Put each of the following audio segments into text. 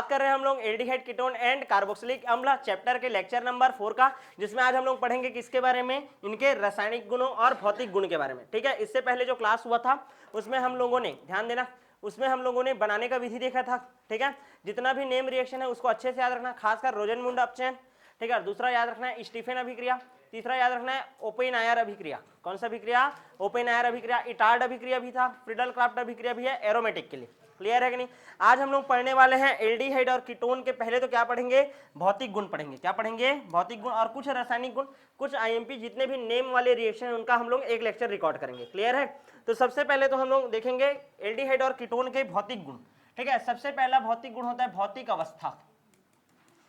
बात कर रहे हैं हम लोग एल्डिहाइड कीटोन एंड कार्बोक्सिलिक अम्ल चैप्टर के लेक्चर नंबर 4 का, जिसमें आज हम लोग पढ़ेंगे किसके बारे में, इनके रासायनिक गुणों और भौतिक गुण के बारे में। ठीक है, इससे पहले जो क्लास हुआ था उसमें हम लोगों ने, ध्यान देना, उसमें हम लोगों ने बनाने का विधि देखा था। ठीक है, जितना भी नेम रिएक्शन है उसको अच्छे से याद रखना, खासकर रोजेनमुंड अपचयन। ठीक है, दूसरा याद रखना है स्टीफन अभिक्रिया, तीसरा याद रखना है ओपेनहायर अभिक्रिया। कौन सा अभिक्रिया? ओपेनहायर अभिक्रिया। इटार्ड अभिक्रिया भी था, फ्रीडल क्राफ्ट अभिक्रिया भी है एरोमेटिक के लिए। क्लियर है कि नहीं? आज हम लोग पढ़ने वाले हैं एल्डिहाइड और कीटोन के। पहले तो क्या पढ़ेंगे? भौतिक गुण पढ़ेंगे। क्या पढ़ेंगे? भौतिक गुण और कुछ रासायनिक गुण, कुछ आईएमपी जितने भी नेम वाले रिएक्शन है उनका हम लोग एक लेक्चर रिकॉर्ड करेंगे। क्लियर है? तो सबसे पहले तो हम लोग देखेंगे एल्डिहाइड और कीटोन के भौतिक गुण। ठीक है, सबसे पहला भौतिक गुण होता है भौतिक अवस्था।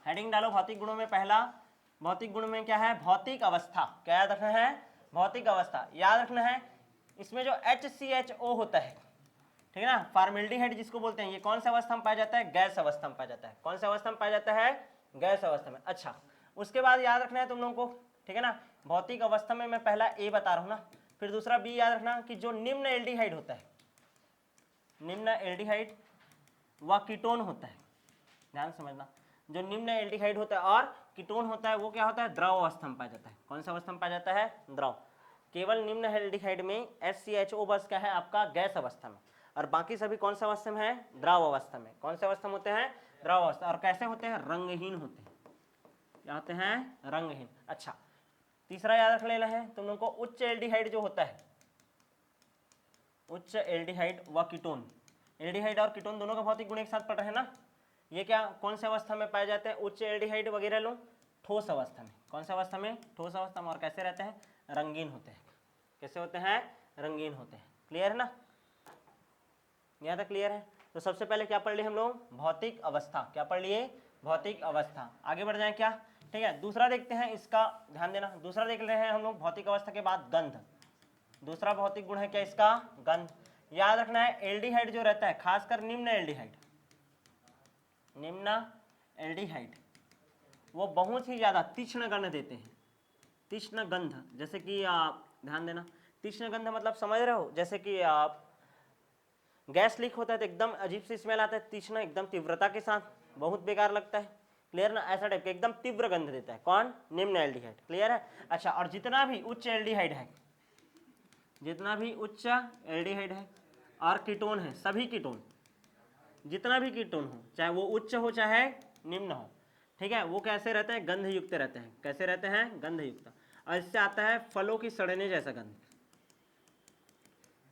हेडिंग डालो भौतिक गुणों में। पहला भौतिक गुण में क्या है? भौतिक अवस्था। क्या याद रखना है? भौतिक अवस्था याद रखना है। इसमें जो HCHO होता है, ठीक है ना, फॉर्मेल्डिहाइड जिसको बोलते हैं, ये कौन सा अवस्था में पाया जाता है? गैस अवस्था में पाया जाता है। कौन सा अवस्था में पाया जाता है? गैस अवस्था में। अच्छा, उसके बाद याद रखना है तुम लोगों को, ठीक है ना, भौतिक अवस्था में मैं पहला ए बता रहा हूँ ना, फिर दूसरा बी याद रखना कि जो निम्न एल्डिहाइड होता है, निम्न एल्डिहाइड व कीटोन होता है, ध्यान समझना, जो निम्न एल्डिहाइड होता है और कीटोन होता है वो क्या होता है? द्रव अवस्था में पाया जाता है। कौन सा अवस्था में पाया जाता है? द्रव। केवल निम्न एल्डिहाइड में HCHO बस क्या है? आपका गैस अवस्था में, और बाकी सभी कौन सा अवस्था में है? द्रव अवस्था में। कौन से अवस्था में होते हैं? द्रव अवस्था। और कैसे होते हैं? रंगहीन होते हैं। क्या होते हैं? रंगहीन। अच्छा, तीसरा याद रख लेना है तुम लोग को, उच्च एल्डिहाइड जो होता है, उच्च एल्डिहाइड व कीटोन, एल्डिहाइड और कीटोन दोनों का भौतिक गुण एक साथ पढ़ रहे हैं ना, ये क्या कौन से अवस्था में पाए जाते हैं? उच्च एल्डिहाइड वगैरह लोग ठोस अवस्था में। कौन सा अवस्था में? ठोस अवस्था में। और कैसे रहते हैं? रंगीन होते हैं। कैसे होते हैं? रंगीन होते हैं। क्लियर है ना? यहाँ तक क्लियर है? तो सबसे पहले क्या पढ़ लिए हम लोग? भौतिक अवस्था। क्या पढ़ लिए? भौतिक अवस्था। आगे बढ़ जाए क्या? ठीक है, दूसरा देखते हैं इसका, ध्यान देना, दूसरा देख रहे हैं हम लोग भौतिक अवस्था के बाद गंध। दूसरा भौतिक गुण है क्या इसका? गंध। याद रखना है एल्डिहाइड जो रहता है, खासकर निम्न एल्डिहाइड, निम्न एल्डिहाइड, वो बहुत ही ज्यादा तीक्ष्ण गंध देते हैं। तीक्ष्ण गंध, जैसे कि आप ध्यान देना, तीक्ष्ण गंध मतलब समझ रहे हो, जैसे कि आप गैस लीक होता है तो एकदम अजीब सी स्मेल आता है, तीक्ष्ण एकदम तीव्रता के साथ, बहुत बेकार लगता है। क्लियर ना? ऐसा टाइप का एकदम तीव्र गंध देता है। कौन? निम्न एल्डिहाइड। क्लियर है? अच्छा, और जितना भी उच्च एल्डिहाइड है, जितना भी उच्च एल्डिहाइड है और कीटोन है, सभी कीटोन, जितना भी कीटोन हो, चाहे वो उच्च हो चाहे निम्न हो, ठीक है, वो कैसे रहते हैं? गंध युक्त रहते हैं। कैसे रहते हैं? गंध युक्त। और इससे आता है फलों की सड़ने जैसा गंध,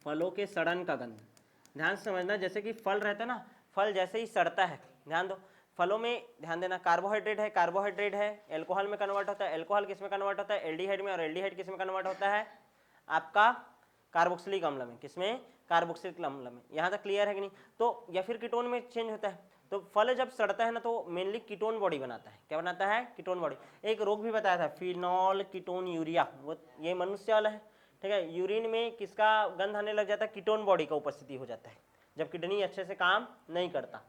फलों के सड़न का गंध। ध्यान से समझना, जैसे कि फल रहता है ना, फल जैसे ही सड़ता है, ध्यान दो, फलों में ध्यान देना, कार्बोहाइड्रेट है, कार्बोहाइड्रेट है एल्कोहल में कन्वर्ट होता है, एल्कोहल किस में कन्वर्ट होता है? एल्डिहाइड में। और एल्डिहाइड किस में कन्वर्ट होता है? आपका कार्बोक्सिलिक अम्ल में। किसमें? कार्बोक्सिलिक अम्ल में। यहाँ तक क्लियर है कि नहीं? तो या फिर कीटोन में चेंज होता है। तो फल जब सड़ता है ना तो मेनली कीटोन बॉडी बनाता है। क्या बनाता है? Ketone body. एक रोग भी बताया था, फिनॉल कीटोन यूरिया, वो ये मनुष्य वाला है। ठीक है, यूरिन में किसका गंध आने लग जाता है? कीटोन बॉडी का उपस्थिति हो जाता है, जब किडनी अच्छे से काम नहीं करता।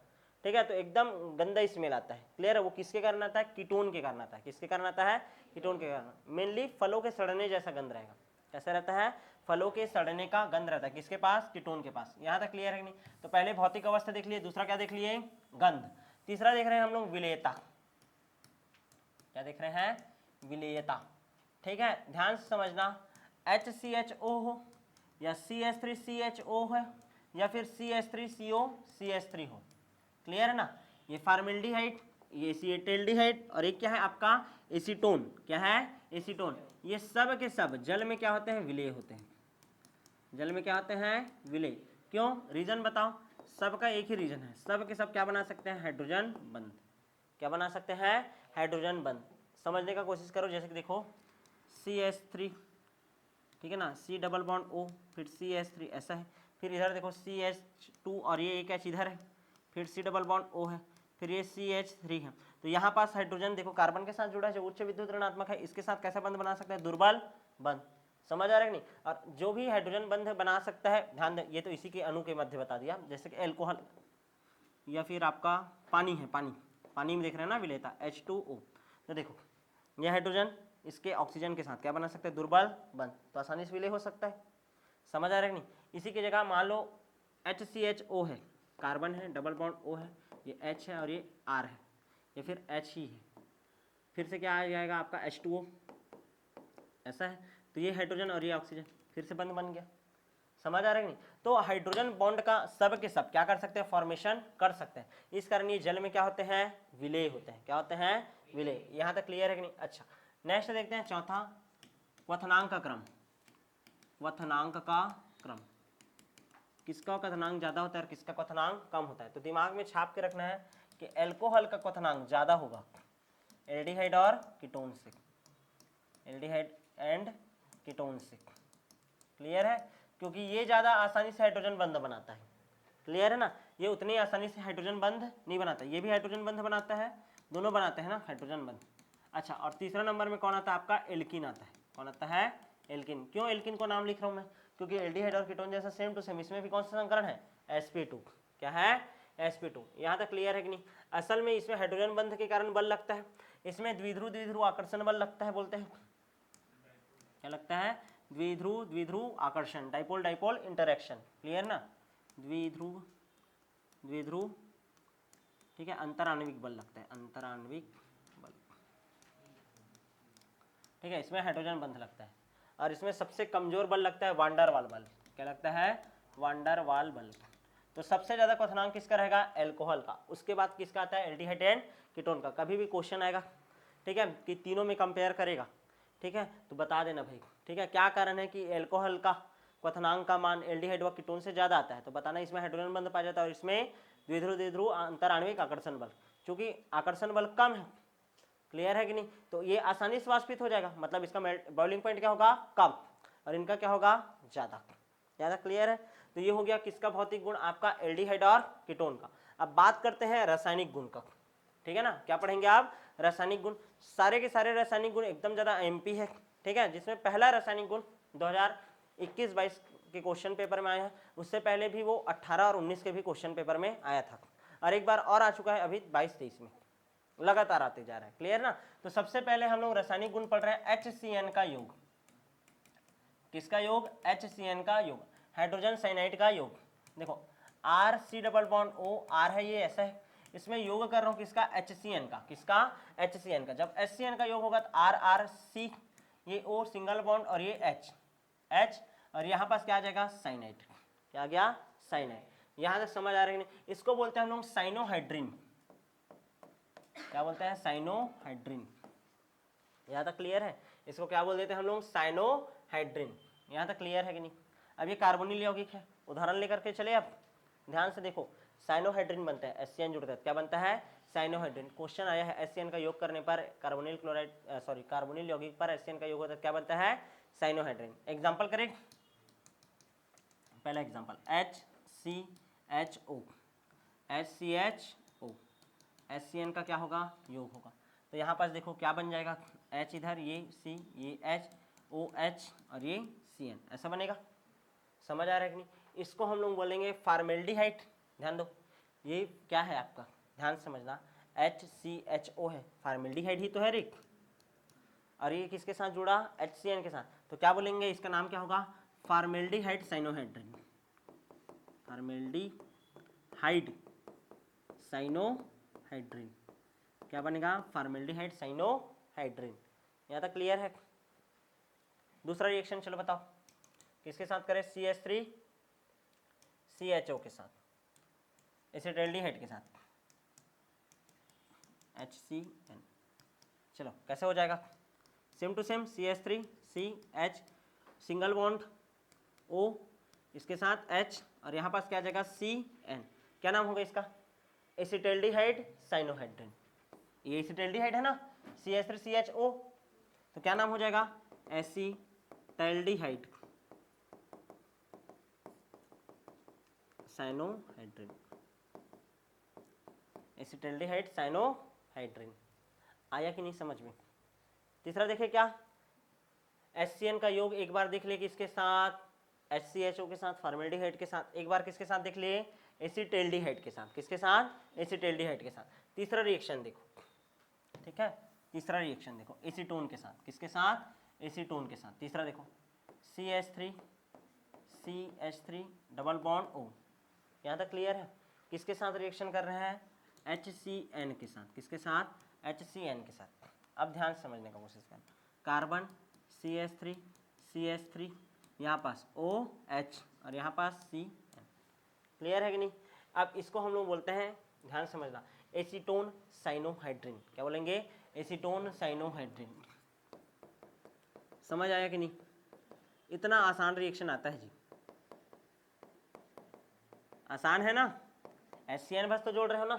ठीक है, तो एकदम गंदा स्मेल आता है। क्लियर है? वो किसके कारण आता है? कीटोन के कारण आता है। किसके कारण आता है? कीटोन के कारण। मेनली फलों के सड़ने जैसा गंध रहेगा। कैसा रहता है? फलों के सड़ने का गंध रहता है। किसके पास? कीटोन के पास। यहाँ तक क्लियर है कि नहीं? तो पहले भौतिक अवस्था देख लिए, दूसरा क्या देख लिए? गंध। तीसरा देख रहे हैं हम लोग विलेयता। क्या देख रहे हैं? विलेयता। ठीक है, ध्यान से समझना, HCHO हो या CH3CHO है या फिर CH3CO CH3 हो। क्लियर है ना? ये फॉर्मेल्डिहाइड, ये एसिटेल्डिहाइड, और एक क्या है आपका? एसीटोन। क्या है? एसीटोन। ये सब के सब जल में क्या होते हैं? विलेय होते हैं। जल में क्या होते हैं? विलेय। क्यों? रीजन बताओ। सबका एक ही रीजन है, सब के सब क्या बना सकते हैं? हाइड्रोजन बंध। क्या बना सकते हैं? हाइड्रोजन बंध। समझने का कोशिश करो, जैसे कि देखो CH3, ठीक है ना, C डबल बॉन्ड O, फिर CH3 ऐसा है, फिर इधर देखो CH2 और ये एक H इधर है, फिर C डबल बॉन्ड O है, फिर ये CH3 है। तो यहाँ पास हाइड्रोजन देखो कार्बन के साथ जुड़ा है जो उच्च विद्युत ऋणात्मक है, इसके साथ कैसा बंध बना सकता है? दुर्बल बंध। समझ आ रहा है कि नहीं? और जो भी हाइड्रोजन बंध बना सकता है, ध्यान दें, ये तो इसी के अणु के मध्य बता दिया, जैसे कि एल्कोहल या फिर आपका पानी है, पानी में देख रहे हैं ना विलेयता, H2O। तो देखो ये हाइड्रोजन इसके ऑक्सीजन के साथ क्या बना सकते हैं? दुर्बल बंध। तो आसानी से विलय हो सकता है। समझ आ रहा है कि नहीं? इसी की जगह मान लो HCHO है, कार्बन है, डबल बॉन्ड O है, ये H है और ये R है, या फिर H ही है, फिर से क्या आ जाएगा आपका H2O, ऐसा है। तो ये हाइड्रोजन और ये ऑक्सीजन फिर से बंद बन गया। समझ आ रहा है कि नहीं? तो हाइड्रोजन बॉन्ड का सब के सब क्या कर सकते हैं, फॉर्मेशन कर सकते हैं। इस कारण ये जल में क्या होते हैं, विलय होते हैं। क्या होते हैं, विलय। यहाँ तक क्लियर है कि नहीं? अच्छा, नेक्स्ट देखते हैं चौथा, क्वथनांक का क्रम। क्वथनांक का क्रम, किसका क्वथनांक ज्यादा होता है और किसका क्वथनांक कम होता है। तो दिमाग में छाप के रखना है कि एल्कोहल का क्वथनांक ज्यादा होगा एल्डिहाइड और कीटोन से, एल्डिहाइड एंड कीटोन से। क्लियर है? क्योंकि ये ज्यादा आसानी से हाइड्रोजन बंध बनाता है। क्लियर है ना? ये उतनी आसानी से हाइड्रोजन बंध नहीं बनाता, ये भी हाइड्रोजन बंध बनाता है, दोनों बनाते हैं ना हाइड्रोजन बंध। अच्छा, और तीसरा नंबर में कौन आता है आपका, एल्किन आता है। कौन आता है, एल्किन। क्यों एल्किन को नाम लिख रहा हूं मैं, क्योंकि एल्डिहाइड और कीटोन जैसा सेम टू सेम, इसमें भी कौन सा संकरण है, sp2। क्या है, sp2। यहाँ तक क्लियर है कि नहीं? असल में इसमें हाइड्रोजन बंध के कारण बल लगता है, इसमें द्विध्रुव द्विध्रुव आकर्षण बल लगता है, बोलते हैं क्या लगता है, द्विध्रुव द्विध्रुव आकर्षण, डाइपोल डाइपोल इंटरेक्शन। क्लियर ना? द्विध्रुव द्विध्रुव, ठीक है, अंतराण्विक बल लगता है, अंतराण्विक बल। ठीक है, इसमें हाइड्रोजन बंध लगता है। और इसमें सबसे कमजोर बल लगता है वान डर वाल बल। क्या लगता है, वान डर वाल बल। तो सबसे ज्यादा क्वथनांक किसका रहेगा, एल्कोहल का। उसके बाद किसका आता है, एल्डिहाइड एंड कीटोन का। कभी भी क्वेश्चन आएगा, ठीक है, कि तीनों में कंपेयर करेगा, ठीक है, तो बता देना भाई, ठीक है, क्या कारण है कि एल्कोहल का क्वथनांक का मान एल्डिहाइड व कीटोन से ज्यादा आता है। तो बताना इसमें हाइड्रोजन बंध पाया जाता है और इसमें द्विध्रुव द्विध्रुव अंतराण्विक आकर्षण बल, क्योंकि आकर्षण बल कम है। क्लियर है कि नहीं? तो ये आसानी से वाष्पित हो जाएगा, मतलब इसका बॉइलिंग पॉइंट क्या होगा, कम, और इनका क्या होगा, ज्यादा। ज्यादा। क्लियर है? तो ये हो गया किसका भौतिक गुण, आपका एल्डिहाइड और कीटोन का। अब बात करते हैं रासायनिक गुण का। ठीक है ना? क्या पढ़ेंगे आप, रासायनिक गुण। सारे के सारे रासायनिक गुण एकदम ज्यादा एमपी है, ठीक है, जिसमें पहला रासायनिक गुण 2021-22 के क्वेश्चन पेपर में आया है। उससे पहले भी वो 18 और 19 के भी क्वेश्चन पेपर में आया था, और एक बार और आ चुका है अभी 22-23 में, लगातार आते जा रहा है। क्लियर ना? तो सबसे पहले हम लोग रासायनिक गुण पढ़ रहे हैं HCN का योग। किसका योग, HCN का योग, हाइड्रोजन साइनाइड का योग। देखो RC double bond O, R है ये ऐसा है, इसमें योग कर रहा हूं किसका, HCN का। किसका, HCN का। जब HCN का योग होगा तो RRC, ये O सिंगल बॉन्ड और ये H, और यहाँ पास क्या आ जाएगा, साइनाइड। क्या आ गया, साइनाइड। यहां तक समझ आ रही है नहीं? इसको बोलते हैं हम लोग साइनोहाइड्रिन। क्या बोलते हैं, साइनोहाइड्रिन। यहाँ तक क्लियर है? इसको क्या बोल देते हैं हम लोग, साइनोहाइड्रिन। यहाँ तक क्लियर है कि नहीं? अब ये कार्बोनिल यौगिक है, उदाहरण लेकर के चले। अब ध्यान से देखो, साइनोहाइड्रिन बनता है, एससीएन जुड़ता है, क्या बनता है, साइनोहाइड्रिन। क्वेश्चन आया है एससीएन का योग करने पर कार्बोनिल क्लोराइड, सॉरी कार्बोनिल यौगिक पर एससीएन का योग होता है, क्या बनता है, साइनोहाइड्रिन। एग्जाम्पल करें, पहला एग्जाम्पल HCHO, HCHO, HCN का क्या होगा, योग होगा। तो यहाँ पास देखो क्या बन जाएगा, H इधर, ये C, ये H, OH और ये CN, ऐसा बनेगा। समझ आ रहा है कि नहीं? इसको हम लोग बोलेंगे फॉर्मेल्डिहाइड। ध्यान दो, ये क्या है आपका, ध्यान समझना, HCHO है, फॉर्मेल्डिहाइड ही तो है रिक, और ये किसके साथ जुड़ा, HCN के साथ। तो क्या बोलेंगे, इसका नाम क्या होगा, फॉर्मेल्डिहाइड साइनोहाइड्रिन। फॉर्मेल्डिहाइड साइनोहाइड्रिन क्या बनेगा, फॉर्मेल्डिहाइड साइनोहाइड्रिन। यहाँ तक क्लियर है? दूसरा रिएक्शन चलो बताओ, किसके साथ करें, CH3 CHO के साथ, एसिटाल्डिहाइड के साथ, HCN। चलो कैसे हो जाएगा, same to same, CH3 CH single bond O, इसके साथ H, और यहाँ पास क्या आ जाएगा, CN। क्या नाम होगा इसका, एसिटाल्डिहाइड साइनोहाइड्रिन। ये एसिटाल्डिहाइड है ना, CH3 CHO, तो क्या नाम हो जाएगा, एसिटाल्डिहाइड साइनोहाइड्रिन। Acetaldehyde cyanohydrin. आया कि नहीं समझ में? तीसरा देखिए क्या, HCN का योग एक बार देख लिए किसके साथ, HCHO के साथ, फॉर्मेल्डिहाइड के साथ। एक बार किसके साथ देख लिए, एसिटाल्डिहाइड के साथ। किसके साथ, एसिटाल्डिहाइड के साथ। तीसरा रिएक्शन देखो, ठीक है, तीसरा रिएक्शन देखो, एसीटोन के साथ। किसके साथ, एसीटोन के साथ। तीसरा देखो, CH3 डबल बॉन्ड O। यहाँ तक क्लियर है? किसके साथ रिएक्शन कर रहे हैं, HCN के साथ, किसके साथ, HCN के साथ। अब ध्यान से समझने का कोशिश करें, कार्बन CH3 CH3, यहाँ पास OH और यहाँ पास CN, क्लियर है कि नहीं। अब इसको हम लोग बोलते हैं, ध्यान समझना, एसीटोन साइनोहाइड्रिन। क्या बोलेंगे, एसीटोन साइनोहाइड्रिन। समझ आया कि नहीं, इतना आसान रिएक्शन आता है जी, आसान है ना। HCN बस तो जोड़ रहे हो ना,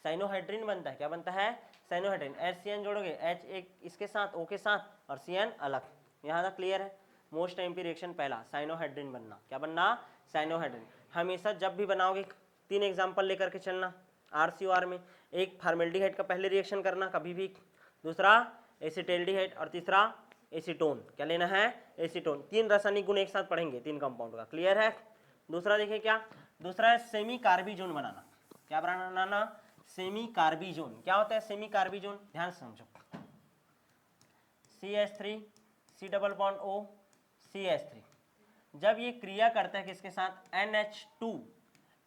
साइनोहाइड्रिन बनता है, क्या बनता है, साइनोहाइड्रिन। HCN जोड़ोगे, H एक इसके साथ, O के साथ और CN अलग, यहाँ तक क्लियर है। मोस्ट टाइम पे रिएक्शन पहला साइनोहाइड्रिन बनना, क्या बनना, साइनोहाइड्रिन। हमेशा जब भी बनाओगे 3 एग्जाम्पल लेकर के चलना RCOR में, एक फॉर्मेल्डिहाइड का पहले रिएक्शन करना कभी भी, दूसरा एसिटेल्डिहाइड और तीसरा एसीटोन। क्या लेना है, एसीटोन। 3 रासायनिक गुण एक साथ पढ़ेंगे 3 कंपाउंड का, क्लियर है। दूसरा देखिए क्या, दूसरा है सेमी कार्बिजोन बनाना। क्या बनाना, सेमी कार्बिजोन। क्या होता है सेमी कार्बिजोन, ध्यान से समझो। CH3 C double bond O CH3, जब ये क्रिया करता है किसके साथ, NH2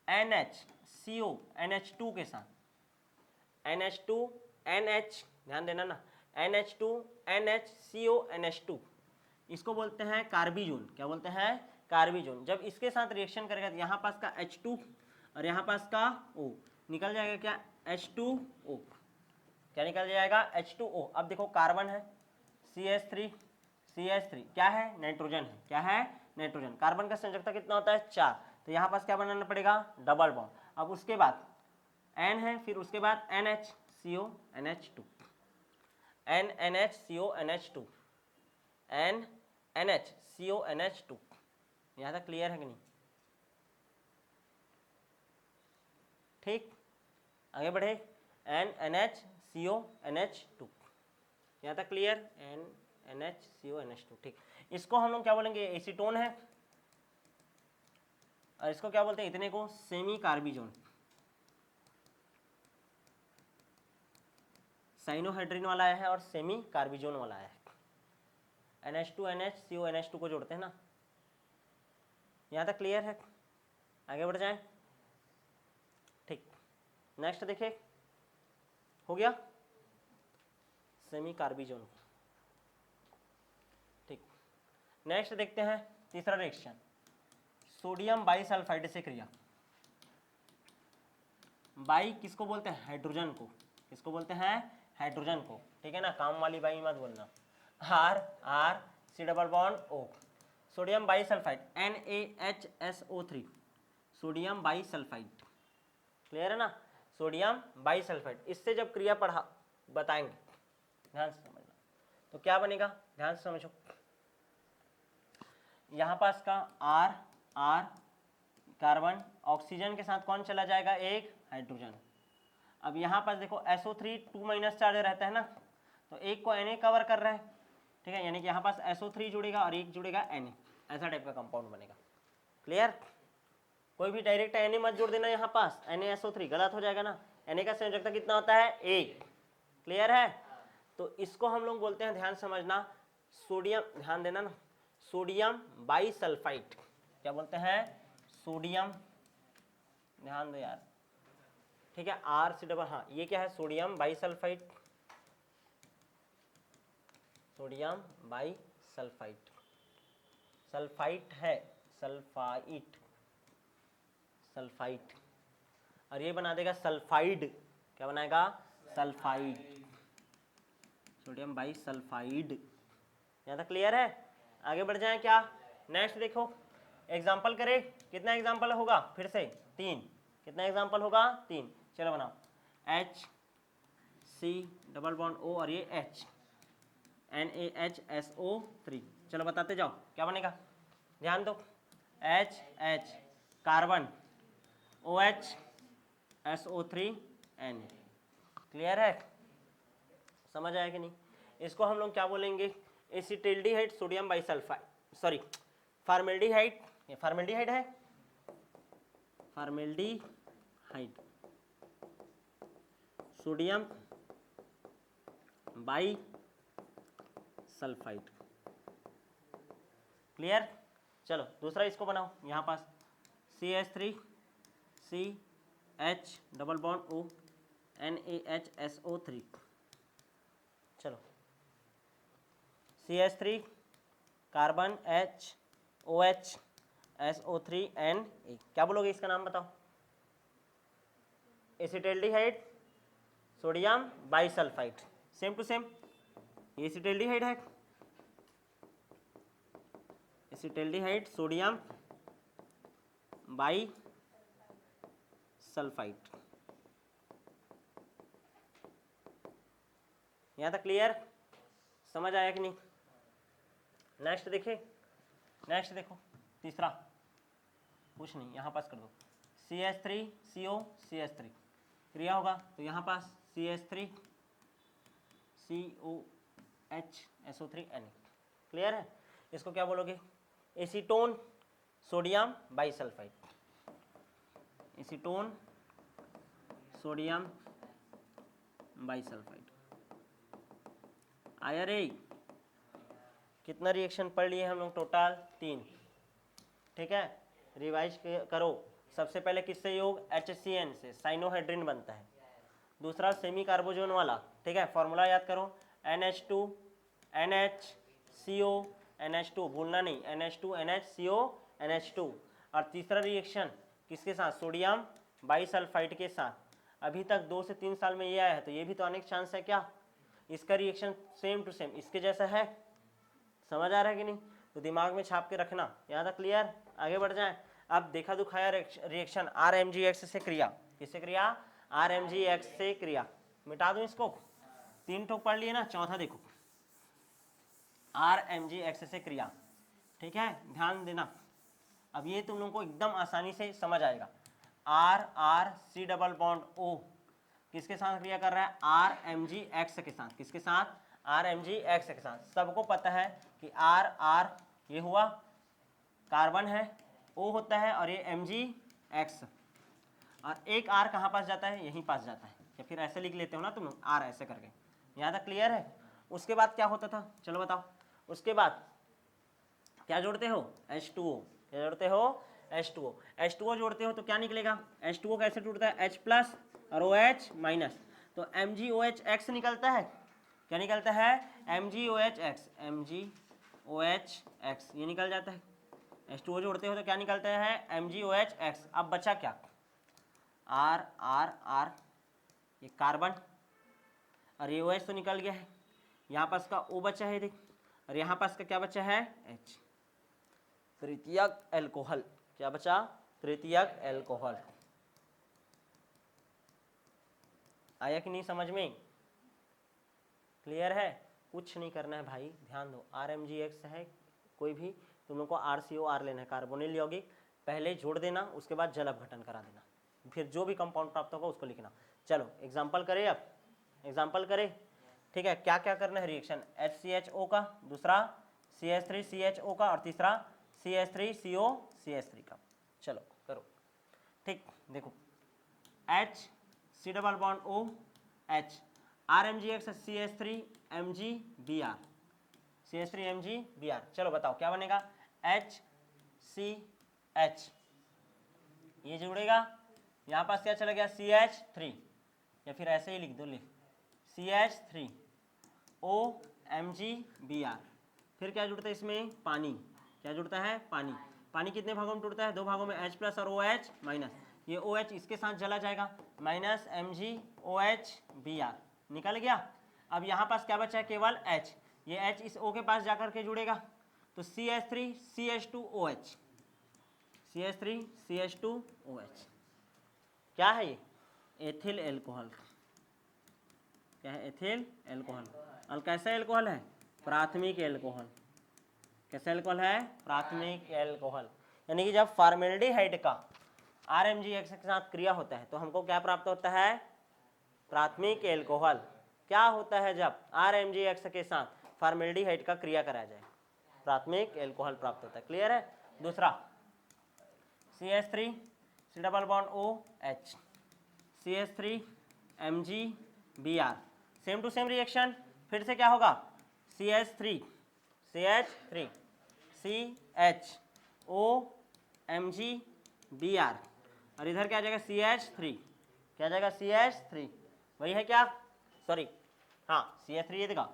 NHCO NH2 के साथ, NH2 NH, ध्यान देना ना, NH2 NHCO NH2, इसको बोलते हैं कार्बिजोन। क्या बोलते हैं, कार्बिजोन। जब इसके साथ रिएक्शन करेगा तो यहाँ पास का H2 और यहाँ पास का O निकल जाएगा, क्या, H2O। क्या निकल जाएगा, H2O। अब देखो कार्बन है CH3 क्या है, नाइट्रोजन है, क्या है, नाइट्रोजन। कार्बन का संयोजकता कितना होता है, 4, तो यहाँ पास क्या बनाना पड़ेगा, डबल बॉन्ड। अब उसके बाद N है, फिर उसके बाद NHCO NH2 NNHCO NH2 NNHCO NH2, यहाँ तक क्लियर है कि नहीं, ठीक। आगे बढ़े, NNHCO NH2, यहाँ तक क्लियर, NNHCO NH2, ठीक। इसको हम लोग क्या बोलेंगे, एसीटोन है, और इसको क्या बोलते हैं, इतने को सेमी कार्बिजोन। साइनोहाइड्रिन वाला है और सेमी कार्बिजोन वाला है। NH2 NHCO NH2 को जोड़ते हैं ना, यहाँ तक क्लियर है। आगे बढ़ जाएं, ठीक। नेक्स्ट देखिए, हो गया सेमी कार्बिजोन, ठीक। नेक्स्ट देखते हैं तीसरा रिएक्शन, सोडियम बाईसल्फाइड से क्रिया। बाई किसको बोलते हैं, हाइड्रोजन को, किसको बोलते हैं, हाइड्रोजन को, ठीक है ना, काम वाली बाई मत बोलना। R C double bond O, sodium bisulphite NaHSO3, sodium bisulphite, clear है ना, सोडियम बाईसल्फाइड। इससे जब क्रिया पढ़ा बताएंगे, ध्यान से समझना। तो क्या बनेगा, ध्यान से समझो, यहाँ पास का R कार्बन, ऑक्सीजन के साथ कौन चला जाएगा, एक हाइड्रोजन। अब यहाँ पास देखो SO3 2- चार्ज रहता है ना, तो एक को Na कवर कर रहा है, ठीक है, यानी कि यहाँ पास SO3 जुड़ेगा और एक जुड़ेगा Na, ऐसा टाइप का कंपाउंड बनेगा, क्लियर। कोई भी डायरेक्ट Na मत जोड़ देना, यहाँ पास NaSO3 गलत हो जाएगा ना। Na का संयोजकता कितना होता है, 1, क्लियर है। तो इसको हम लोग बोलते हैं, ध्यान समझना, सोडियम, ध्यान देना ना, सोडियम बाईसल्फाइड। क्या बोलते हैं, सोडियम, ध्यान दो यार, ठीक है, RC डबल, हाँ ये क्या है, सोडियम बाईसल्फाइड, सोडियम बाईसल्फाइड, सल्फाइट है, सल्फाइट, सल्फाइट, और ये बना देगा सल्फाइड। क्या बनाएगा, सल्फाइड, सोडियम बाईसल्फाइड। यहाँ तक क्लियर है। आगे बढ़ जाएं क्या, नेक्स्ट देखो, एग्जाम्पल करें, कितना एग्जाम्पल होगा, फिर से 3, कितना एग्जाम्पल होगा, 3। चलो बनाओ, HC डबल बॉन्ड O और ये H NaHSO3, चलो बताते जाओ क्या बनेगा, ध्यान दो, H carbon, OH SO3 Na, clear है, समझ आया कि नहीं। इसको हम लोग क्या बोलेंगे, एसिटिल्डिहाइड सोडियम बाईसल्फाइड, सॉरी फॉर्मेल्डिहाइड, ये फॉर्मेल्डिहाइड है, फॉर्मेल्डिहाइड सोडियम बाईसल्फाइड, क्लियर। चलो दूसरा इसको बनाओ, यहाँ पास CH3 C H double bond O NaHSO3। चलो CH3 carbon HOH SO3 Na। क्या बोलोगे इसका नाम बताओ? Acetaldehyde sodium bisulphide. Same to same, ये एसिटल्डिहाइड है, एसिटल्डिहाइड सोडियम बाई सल्फाइड। यहाँ तक क्लियर? समझ आया कि नहीं? नेक्स्ट देखिए, नेक्स्ट देखो तीसरा, कुछ नहीं यहाँ पास कर दो, CH3CO CH3 क्रिया होगा तो यहाँ पास CH3 COH SO3 Na। Clear है? इसको क्या बोलोगे? Acetone sodium bisulphide, acetone sodium bisulphide. आया रे? कितना रिएक्शन पढ़ लिए हम लोग? टोटल 3। ठीक है, रिवाइज करो। सबसे पहले किससे योग? HCN से साइनोहाइड्रिन बनता है। दूसरा सेमी कार्बोजोन वाला, ठीक है, फॉर्मूला याद करो, NH2 NHCO NH2, भूलना नहीं, NH2 NHCO NH2। और तीसरा रिएक्शन किसके साथ? सोडियम बाइसल्फाइड के साथ। अभी तक 2 से 3 साल में ये आया है, तो ये भी तो अनेक चांस है क्या? इसका रिएक्शन सेम टू सेम इसके जैसा है। समझ आ रहा है कि नहीं? तो दिमाग में छाप के रखना। यहाँ तक क्लियर? आगे बढ़ जाए। अब देखा दुखाया रिएक्शन RMGX से क्रिया। किससे क्रिया? RMGX से क्रिया। मिटा दूं इसको? 3 ठोक पढ़ लिए ना, चौथा देखो, RMGX से क्रिया। ठीक है, ध्यान देना। अब ये तुम लोगों को एकदम आसानी से समझ आएगा। RC डबल बॉन्ड O किसके साथ क्रिया कर रहा है? RMGX के साथ। किसके साथ? RMGX के साथ। सबको पता है कि R ये हुआ कार्बन है, O होता है, और ये MgX, और एक R कहाँ पास जाता है? यहीं पास जाता है, या फिर ऐसे लिख लेते हो ना तुम लोग, R ऐसे करके। यहाँ तक क्लियर है? उसके बाद क्या होता था? चलो बताओ। उसके बाद क्या जोड़ते हो? H2O। क्या जोड़ते हो? H2O। H2O जोड़ते हो तो क्या निकलेगा? H2O कैसे टूटता है? H+ और OH माइनस, तो MgOHX निकलता है। क्या निकलता है? MgOHX, MgOHX ये निकल जाता है। H2O जोड़ते हो तो क्या निकलता है? MgOHX। अब बचा क्या? R ये कार्बन, और ये OH तो निकल गया है। यहाँ पास का O बचा है, देख, और यहाँ पास का क्या बचा है? H, तृतीयक एल्कोहल। क्या बचा? तृतीयक एल्कोहल। आया कि नहीं समझ में? क्लियर है? कुछ नहीं करना है भाई, ध्यान दो। RMGX है, कोई भी तुम लोग को RCOR लेना है, कार्बोनिल यौगिक। पहले जोड़ देना, उसके बाद जल अपघटन करा देना, फिर जो भी कंपाउंड प्राप्त होगा उसको लिखना। चलो एग्जाम्पल करें, अब एग्जाम्पल करें। ठीक है, क्या क्या करना है रिएक्शन? HCHO का, दूसरा CH3CHO का, और तीसरा CH3CO CH3 का। चलो करो। ठीक, देखो, HC double bond O H, RMGX CH3 MgBr, CH3 MgBr। चलो बताओ क्या बनेगा? HCH, ये जुड़ेगा, यहाँ पास क्या चला गया? CH3, या फिर ऐसे ही लिख दो, ले CH3 O MgBr। फिर क्या जुड़ता है इसमें? पानी। क्या जुड़ता है? पानी। पानी कितने भागों में टूटता है? 2 भागों में, H+ और OH माइनस। ये OH इसके साथ चला जाएगा, माइनस MgOHBr निकल गया। अब यहाँ पास क्या बचा है? केवल H। ये H इस O के पास जाकर के जुड़ेगा, तो CH3 CH2OH, CH3 CH2OH। क्या है ये? Ethyl alcohol. क्या है? Ethyl alcohol. और कैसा एल्कोहल है? प्राथमिक एल्कोहल। कैसा एल्कोहल है? प्राथमिक एल्कोहल। यानी कि जब फॉर्मेल्डिहाइड का RMGX के साथ क्रिया होता है तो हमको क्या प्राप्त होता है? प्राथमिक एल्कोहल। क्या होता है जब RMGX के साथ फॉर्मेल्डिहाइड का क्रिया कराया जाए? प्राथमिक एल्कोहल प्राप्त होता है। क्लियर है? दूसरा CH3 C double bond OH, CH3 MgBr, same to same reaction. फिर से क्या होगा? CH3 CHO MgBr, और इधर क्या आ जाएगा CH3, क्या आ जाएगा CH3, वही है क्या, सॉरी हाँ CH3 ये देखा,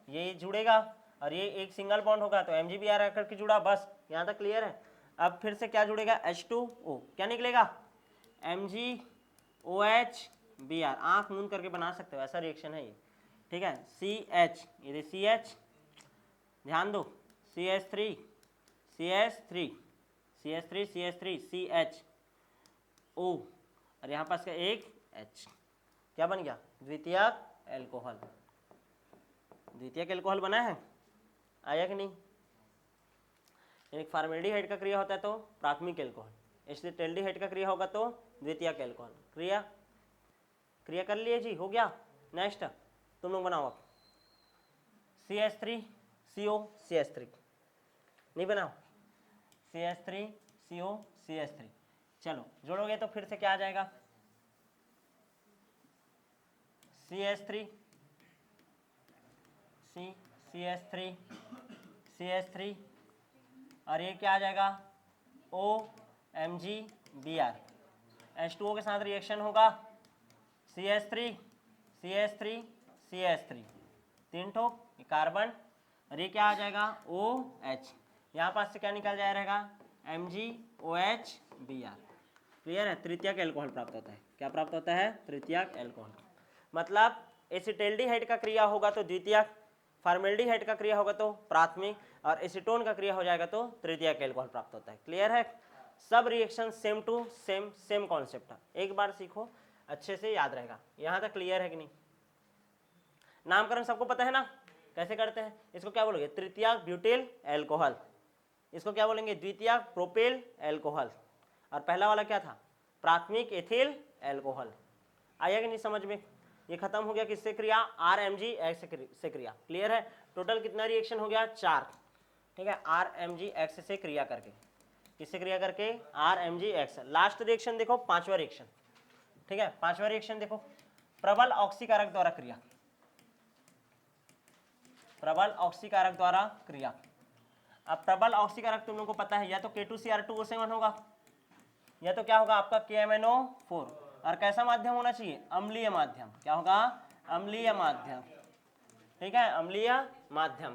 ये जुड़ेगा और ये एक सिंगल बॉन्ड होगा तो MgBr आकर के जुड़ा, बस यहाँ तक क्लियर है। अब फिर से क्या जुड़ेगा H2O, क्या निकलेगा MgOH Br, आंख मूंद करके बना सकते हो, ऐसा रिएक्शन है ये, ठीक है। CH, ये CH, ध्यान दो CH3 CH3 CH3 CH3 CHO और यहाँ पास का एक H, क्या बन गया द्वितीयक एल्कोहल, द्वितीयक एल्कोहल बना है, आया कि नहीं। एक फॉर्मेल्डिहाइड का क्रिया होता है तो प्राथमिक एल्कोहल, एसिटाल्डिहाइड का क्रिया होगा तो द्वितीयक एल्कोहल। क्रिया क्रिया कर लिए जी, हो गया। नेक्स्ट तुम लोग बनाओ अब CH3CO CH3, नहीं बनाओ CH3CO CH3, चलो जोड़ोगे तो फिर से क्या आ जाएगा CH3 CH3 CH3 और ये क्या आ जाएगा OMgBr, H2O के साथ रिएक्शन होगा CH3 CH3 CH3, तीन ठो कार्बन और ये क्या आ जाएगा OH, यहाँ पास से क्या निकल जाए रहेगा MgOH Br, क्लियर है। तृतीयक एल्कोहल प्राप्त होता है, क्या प्राप्त होता है तृतीयक एल्कोहल, मतलब एसिटाल्डिहाइड का क्रिया होगा तो द्वितीयक, फॉर्मेल्डिहाइड का क्रिया होगा तो प्राथमिक और एसीटोन का क्रिया हो जाएगा तो तृतीयक एल्कोहल प्राप्त होता है। क्लियर है, सब reaction same to same, same concept है, एक बार सीखो अच्छे से याद रहेगा। यहाँ तक क्लियर है कि नहीं। नामकरण सबको पता है ना, कैसे करते हैं, इसको क्या बोलोगे तृतीयक ब्यूटिल एल्कोहल, इसको क्या बोलेंगे द्वितीयक प्रोपिल एल्कोहल, और पहला वाला क्या था प्राथमिक एथिल एल्कोहल। आया कि नहीं समझ में। ये खत्म हो गया किससे क्रिया RMgX से क्रिया। क्लियर है, टोटल कितना रिएक्शन हो गया 4, ठीक है, RMgX से क्रिया करके, किससे क्रिया करके RMgX। लास्ट रिएक्शन देखो पांचवा रिएक्शन, ठीक है, पांचवा रिएक्शन देखो प्रबल ऑक्सीकारक द्वारा क्रिया, प्रबल ऑक्सीकारक द्वारा क्रिया। अब प्रबल ऑक्सीकारक तुम लोगों को पता है या तो K2Cr2O7 होगा या तो क्या होगा आपका KMNO4, और कैसा माध्यम होना चाहिए अम्लीय माध्यम, क्या होगा अम्लीय माध्यम, ठीक है, अम्लीय माध्यम।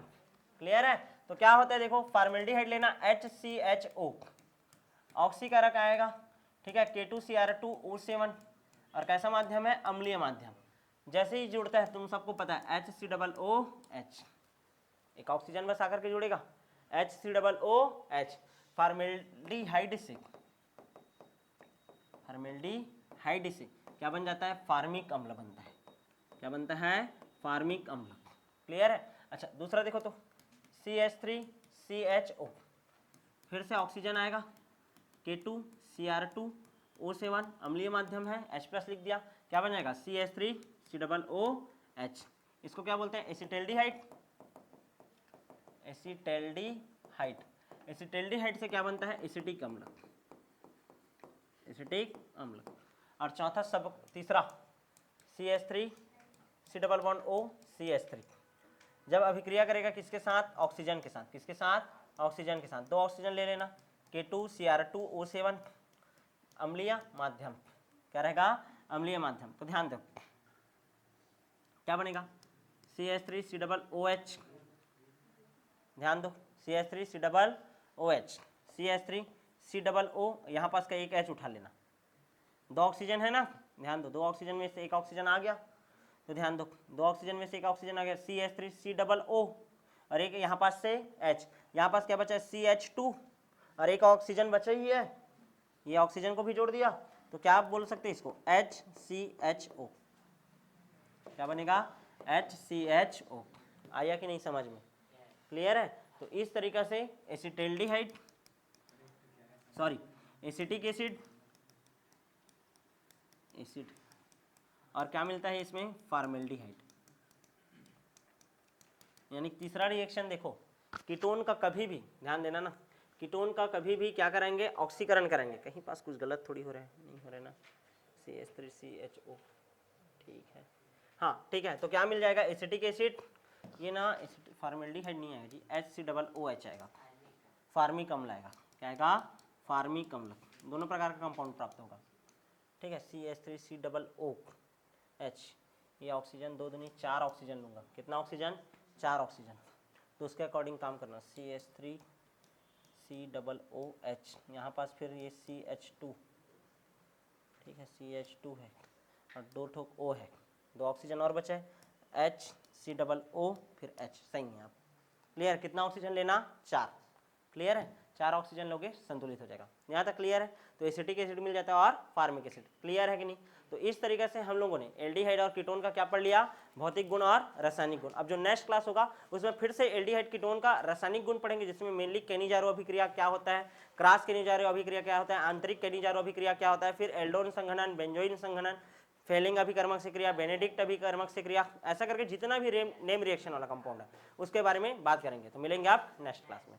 क्लियर है, तो क्या होता है देखो फॉर्मेल्डिहाइड लेना HCHO, ऑक्सीकारक आएगा, ठीक है, K2Cr2O7 और कैसा माध्यम है अम्लीय माध्यम। जैसे ही जुड़ता है तुम सबको पता है HCOOH, एक ऑक्सीजन बस आकर के जुड़ेगा HCOOH, फॉर्मेल्डिहाइड से, फॉर्मेल्डिहाइड से क्या बन जाता है फार्मिक अम्ल बनता है, क्या बनता है फार्मिक अम्ल। क्लियर है। अच्छा दूसरा देखो तो CH3CHO, फिर से ऑक्सीजन आएगा K2Cr2O7 अम्लीय माध्यम है, H+ लिख दिया, क्या बन जाएगा CH3COOH, इसको क्या बोलते हैं एसिटाल्डिहाइड, एसिटाल्डिहाइड, एसिटाल्डिहाइड से क्या बनता है एसिटिक अम्ल, एसिटिक अम्ल। और चौथा सब तीसरा CH3COO CH3, जब अभिक्रिया करेगा किसके साथ ऑक्सीजन के साथ, किसके साथ ऑक्सीजन के साथ, दो ऑक्सीजन ले लेना K2Cr2O7 अम्लीय माध्यम, क्या रहेगा अम्लीय माध्यम। तो ध्यान दो क्या बनेगा CH3COOH, ध्यान दो CH3COOH, CH3COO, यहाँ पास का एक H उठा लेना, दो ऑक्सीजन है ना, ध्यान दो, दो ऑक्सीजन में से एक ऑक्सीजन आ गया, तो ध्यान दो दो ऑक्सीजन में से एक ऑक्सीजन आ गया CH3COO और एक यहाँ पास से H, यहाँ पास क्या बचा है CH2 और एक ऑक्सीजन बचा ही है, ये ऑक्सीजन को भी जोड़ दिया, तो क्या आप बोल सकते हैं इसको HCHO, क्या बनेगा HCHO। आया कि नहीं समझ में। क्लियर है, तो इस तरीका से acetaldehyde, sorry acetic acid, acid और क्या मिलता है इसमें फॉर्मेल्डिहाइड। यानी तीसरा रिएक्शन देखो कीटोन का कभी भी ध्यान देना ना, कीटोन का कभी भी क्या करेंगे ऑक्सीकरण करेंगे, कहीं पास कुछ गलत थोड़ी हो रहा है, नहीं हो रहा है ना, CH3CHO, ठीक है, हाँ ठीक है, तो क्या मिल जाएगा एसिटिक एसिड, ये ना फॉर्मेल्डिहाइड नहीं आएगा जी HCOOH आएगा, फार्मिक अम्ल आएगा, क्या आएगा फार्मिक अम्ल। दोनों प्रकार का कंपाउंड प्राप्त होगा, ठीक है। CH3COOH, ये ऑक्सीजन 2 दूनी 4 ऑक्सीजन लूँगा, कितना ऑक्सीजन, 4 ऑक्सीजन, तो उसके अकॉर्डिंग काम करना। CH3COOH, यहाँ पास फिर ये CH2, ठीक है, CH2 है और 2 ठोक O है, 2 ऑक्सीजन और बचे, HCOO फिर H, सही है। आप क्लियर, कितना ऑक्सीजन लेना, 4, क्लियर है, 4 ऑक्सीजन लोगे संतुलित हो जाएगा, यहाँ तक क्लियर है। तो एसिटिक एसिड मिल जाता है और फार्मिक एसिड, क्लियर है कि नहीं। तो इस तरीके से हम लोगों ने एल्डिहाइड और कीटोन का क्या पढ़ लिया, भौतिक गुण और रासायनिक गुण। अब जो नेक्स्ट क्लास होगा उसमें फिर से एल्डिहाइड कीटोन का रासायनिक गुण पढ़ेंगे, जिसमें मेनली केनिजारो अभिक्रिया क्या होता है, क्रॉस केनिजारो अभिक्रिया क्या होता है, आंतरिक केनिजारो अभिक्रिया क्या होता है, फिर एल्डोन संघनन, बेंजोइन संघनन, फेलिंग अभिकर्मक से क्रिया, बेनेडिक्ट अभिकर्मक से क्रिया, ऐसा करके जितना भी नेम रिएक्शन वाला कंपाउंड है उसके बारे में बात करेंगे। तो मिलेंगे आप नेक्स्ट क्लास में।